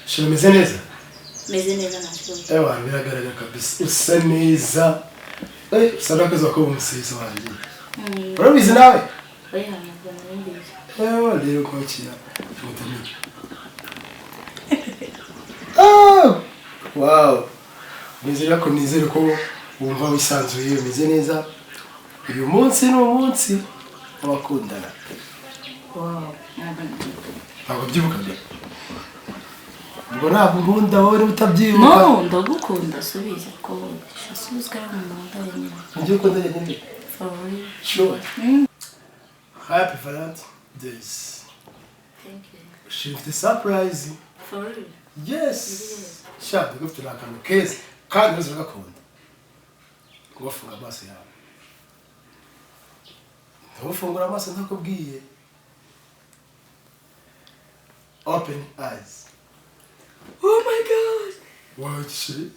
Shira meze neza? Meze neza nashyo. Ewa biragaragara kabisa. Usa neza. Sadaka ko umusizi wanjye. Urabizi nawe? Oya ntabwo narimbizi. Ewa rero ko kira. Mutami. Wow. Nizera ko nizere ko wumva wisanzuye meze neza. Uyu munsi ni umunsi w'abakundana. Wow. Ntabwo byibuka bya. Ngo ntabwo nkunda wowe utabyibuka. No, ndagukunda subiza ko shasuzwa mu manda nyine. Ngiye ko ndajya nyine. For real. Sure. Happy Valentine's. Thank you. Shift the surprise. For real. Yes. Shaka gufite akantu keza kandi uzi gakunda. Kubafunga amaso yawe. Ntufungura amaso ntakubwiye. Open eyes. Oh my god. What shit?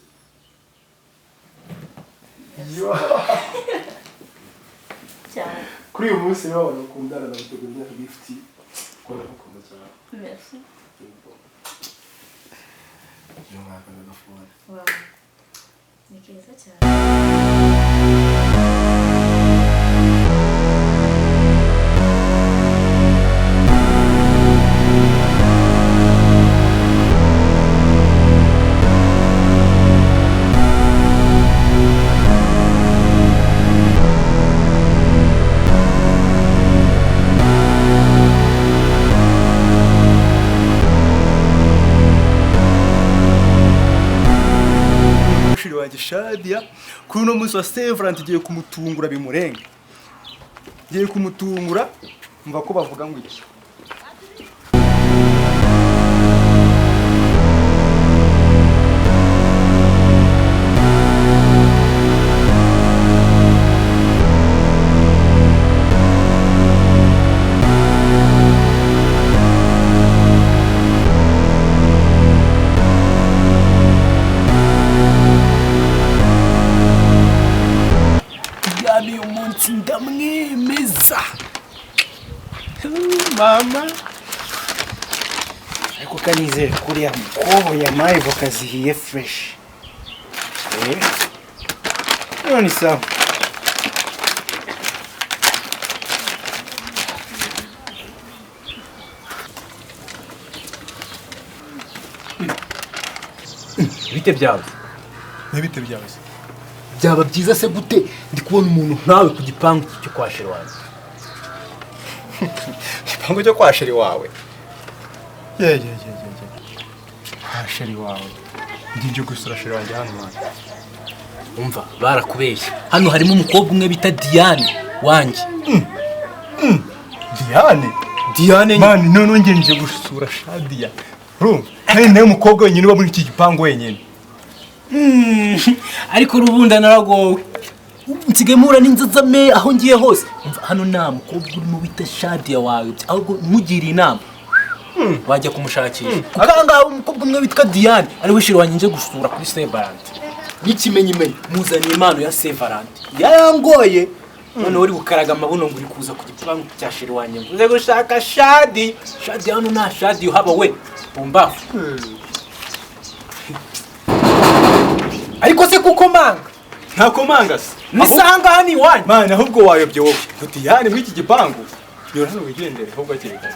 Ciao. Kuri uyu munsi rero nakundana na gutegura gift. Kora gukunda cyane. Merci. Yo mwaka ndafuna. Wow. Ni keza cyane. Shadia kuri no munsi wa Severant giye kumutungura bimurenge. Giye kumutungura mva ko bavuga ngo iki. Ndamwemeza mama ariko kanizere kuriya mukobwa yamaye voka zihiye fresh none sawa bite byawe nibite byawe byaba byiza se gute ndi kubona umuntu nkawe ku gipangu cyo kwa sheri wawe. Gipangu cyo kwa sheri wawe ye sheri wawe ngiye gusura sheri wanjye hano mwana. Umva barakubeshya hano harimo umukobwa umwe bita Diane wanjye. Diane mani none nje gusura Shadia kandi nawe umukobwa wenyine uba muri iki gipangu wenyine. Ariko rubunda naragowe nsigemura n'inzazame aho ngiye hose. Hano nta mukobwa urimo bita Shadia wawe ahubwo ntugire inama wajya kumushakisha ukanga umukobwa umwe witwa Diane ari wishira wanye nje gusura kuri Severant. N'ikimenyimenyi muzaniye impano ya Severant yarangoye none uri gukaraga amabuno ngo uri kuza ku gipangu cya sheri wanye uze gushaka Shadi hano nta Shadi uhaba we bumbafu. Ariko se kuko manga Ntako manga se nisanga hani iwanyu mani ahubwo wayobye wowe uti yani muri iki gipangu nyura hano wigendere ahubwo akireka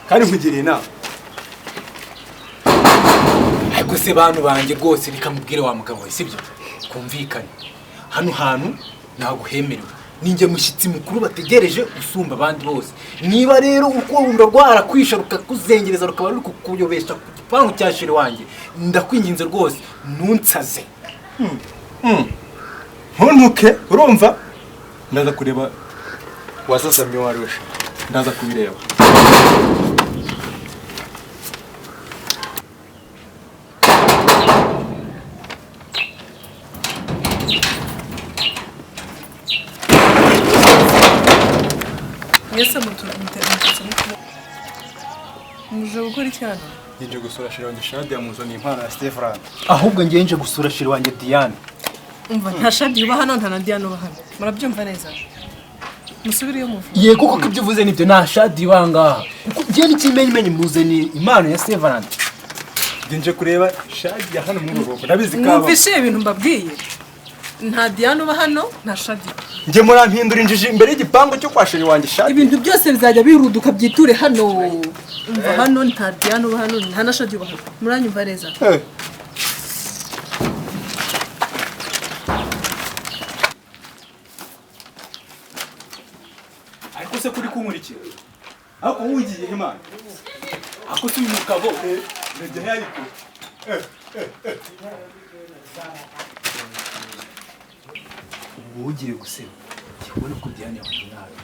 kandi nkugiriye inama. ariko se bantu banjye rwose bikamubwire wa mugabo we sibyo kumvikana hano hantu naguhemerewe ninjye mushyitsi mukuru bategereje usumba abandi bose. Niba rero urukundo rwarakwisha rukakuzengereza rukaba ruri kukuyobesha ku gipangu cya sheri wanjye ndakwinginze rwose ntunsaze. Ntuntuke urumva ndaza kureba wasasamye wari wesha ndaza kubireba. Yesa mutu muje gukora icyana Nje gusura sheri wanjye Shadia muzaniye impano ya Severant. Ahubwo ngiye nje gusura sheri wanjye Diane. umva nta Shadi uba hano nta na Diane uba hano murabyumva neza musubire yo muvu. Yego koko ibyo uvuze nibyo nta Shadi wangaha njye n'ikimenyimenyi muzaniye impano ya Saint Valentin. Nje kureba Shadia hano mu rugo. Nabizi kaba. Mwumvishe ibintu mbabwiye. Nta Diane uba hano, nta Shadia. Nje murampindura injiji imbere y'igipangu cyo kwa sheri wanjye Shadia. Ibintu byose bizajya biruduka byiture hano. Umva hano nta Diane uba hano, nta na Shadia uba hano. Muranyumva neza. Ariko se kuri kunkurikira. Ako wugiye Imana. Ako si umugabo. Nje ariko. Ugiye guseba. Kibone ko Diane wanjye nawe.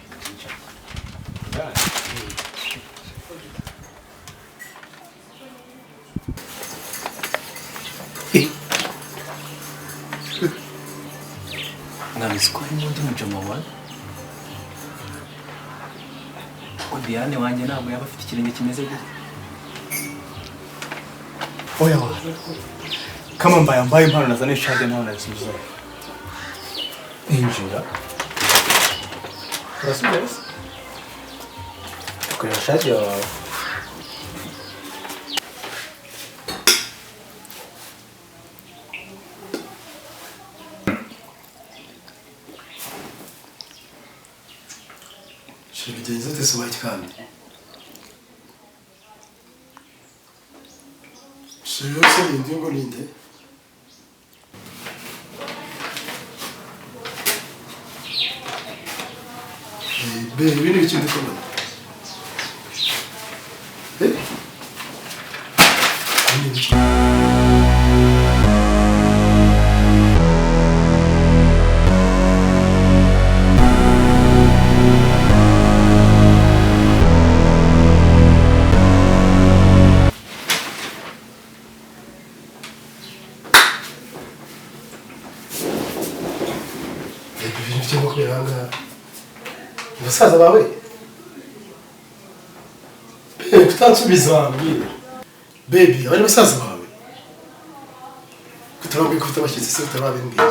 Ngamisi ko harimo undi mujama wawe. Ko Diane wanjye ntabwo yaba afite ikirenge kimeze gutya. Oya wa. Kama mbaye impano nazane Shadia nawe nasubiza. Injira. Urasubiza? Kureba Shadia wawe. Sheri bigenze ute se wakikamye? Sheri yose indi ngo ninde? Ibintu biki ndi kubona? Ibintu biki? Ibintu byo kubera ngaha. Basaza bawe? Kutansubiza wambwira. Baby, abari basaza bawe? Kutababwiye ko ufite abashyitsi se utababimbwiye.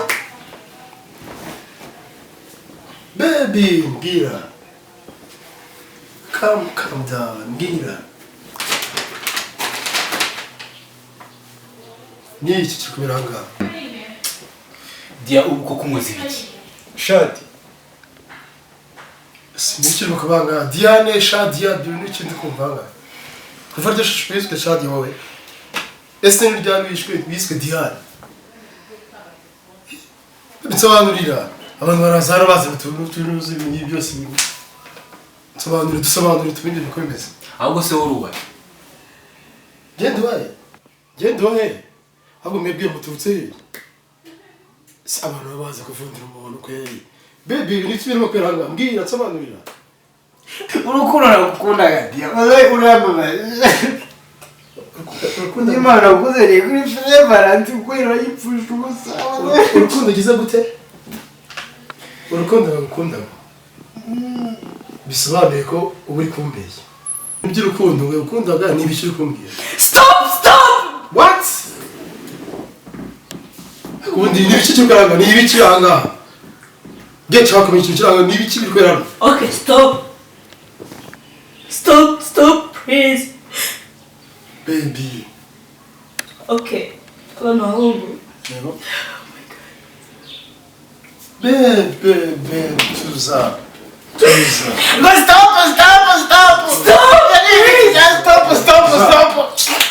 Baby, mbwira. Calm down, mbwira. Ni iki kiri kubera ngaha? Dia ubu ko kumuzi biki? Shadia. Sinigeze kubanga Diane Shadia bintu ikindi kumvanga. Kuva ryo shishwe Shadia wowe. Ese ni ryari wiswe Diane? Bitsobanurira abantu barazara bazi turuzi ibintu byose bimwe. Dusobanurira tubindi biko bimeze. Ahubwo se woruwa. Genda wahe. Ahubwo mwebwe mututse. Si abantu baza kuvundira umuntu kweri. Baby, ni tubirimo kweranga mbwira nsobanurira. Urukundo nagukundaga Diane. Wallahi urambabaye. Imana ukuzaniye kuri Saint Valentin kwera yipfusha ubusa. Urukundo gize gute? Urukundo nagukundaga. Bisobanuye ko uba uri kumbeshya. Iby'urukundo we ukundaga ni ibiki uri kumbwira? Stop! What? Kundi ni ibiki cy'ukaranga ni ibiki anga? Get chako mu cy'ukaranga ni ibiki bikorana? Okay, stop, please. Baby. Okay, abana bahungu. Yego. Baby, tuza. Stop!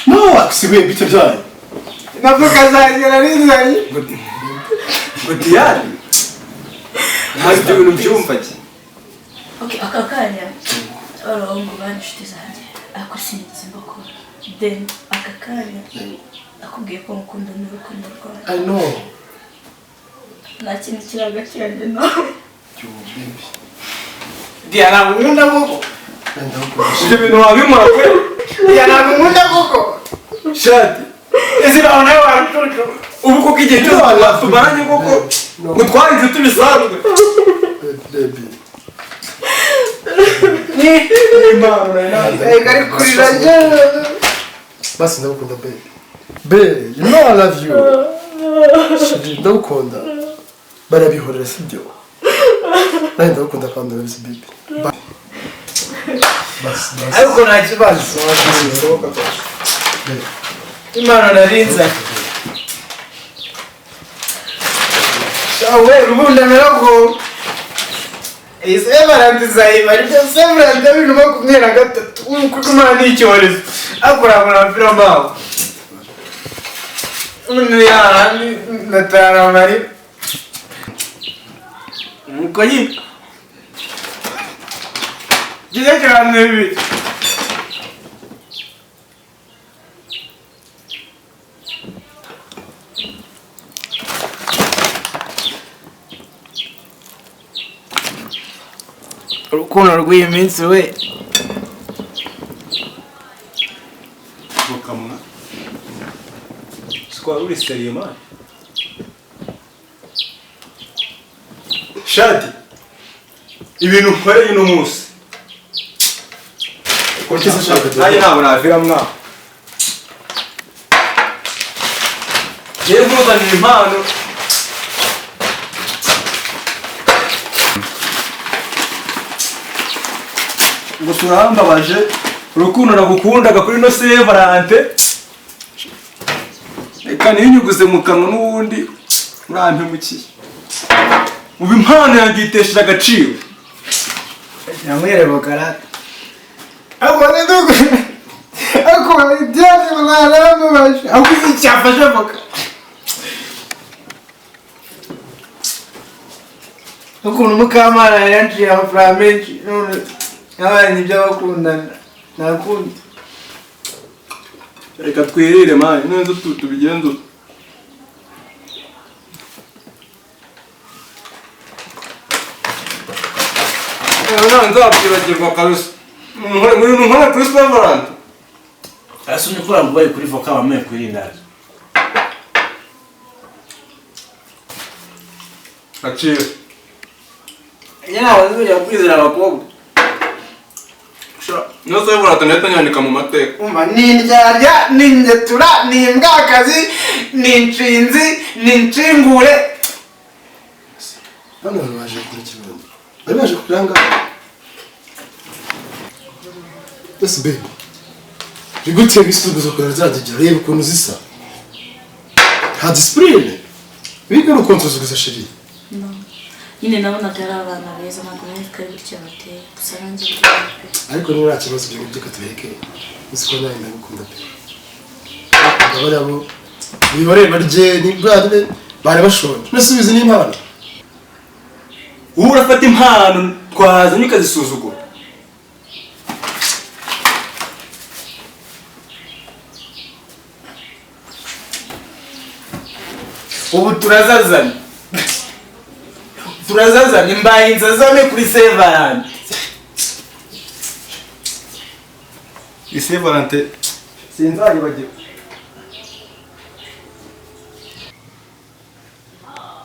No, aksibe bitte byaye. Navuka zagera rizanye. Ngo Diane. Ntabwo ibintu byumva ki. Okay, aka kanya abana bahungu bari inshuti zanjye. Ariko sinzi mbakora. Then aka kanya akubwiye ko mukunda n'urukundo rwawe. I know. Nta kintu kiraga cyane nawe. Baby. Diane nkunda koko. Ibyo bintu wabimura kweli. Diane nkunda koko. Shadia. Ese naona warucucu. Ubu koko igihe cyose tumaranye koko gutwara inzu tubisanzwe. Baby. Imana nayo. Kari kurira njye. Basi ndagukunda baby. Baby, you know I love you. Ndagukunda. Barabihorera sibyo. Nani ndagukunda kandi urabizi baby. Bye. ariko nta kibazo imana narinze shawe rubunda narago Severance zayiba ryo Severance 2023 kuko imana n'icyorezo akurabura film aho ya natara mari mukoyi Gize cyane bibi urukundo rw'iyi minsi we Mukamwa Sikwa uri seriye man Shadi ibintu nkoreye no munsi Kukiza shaka Naye ntabwo navira mwa Yewe muzanira impano Gusura hambabaje urukundo nagukundaga kuri no Severance Reka ninyuguze mu kanwa n'ubundi urampemukiye Ubu impano yangitesheje agaciro namwereba karata abone duko ako ibyane mwana baje ako icyafashe boka ukuntu mukamana yanjiye amafaranga menshi none abanye by'abakundana nakundi Reka twirire mani neza tubigenzo nzabyibagirwa kabisa muri nkora kuri Severance Arasumye ko rambuye kuri voka bamwe kwirindaza Aciro yana wazuje kwizera abakobwa no Severance neta nyandika mu mateka umva nindyarya ningetura nimbwakazi ninshinzi ninshingure Hano baje kuri kibondo. Baje kuranga. Yes baby. Rigute bisubizo ko razagera reba ukuntu zisa. Ha discipline. Biga ukuntu zuguza shiri. No. Nyine nabonaga ari abana beza ntabwo nari kari bityo bateye gusa nanjye Ariko ni nta kibazo byo byuka tureke. Usiko nawe ndagukunda pe. Abarabo bibore barye ni bradle bari bashonje. Nasubize n'impano. ubu urafata impano twazanye ukazisuzugura ubu turazazana imbaye inzazame kuri Severance Severance sinzayibagirwa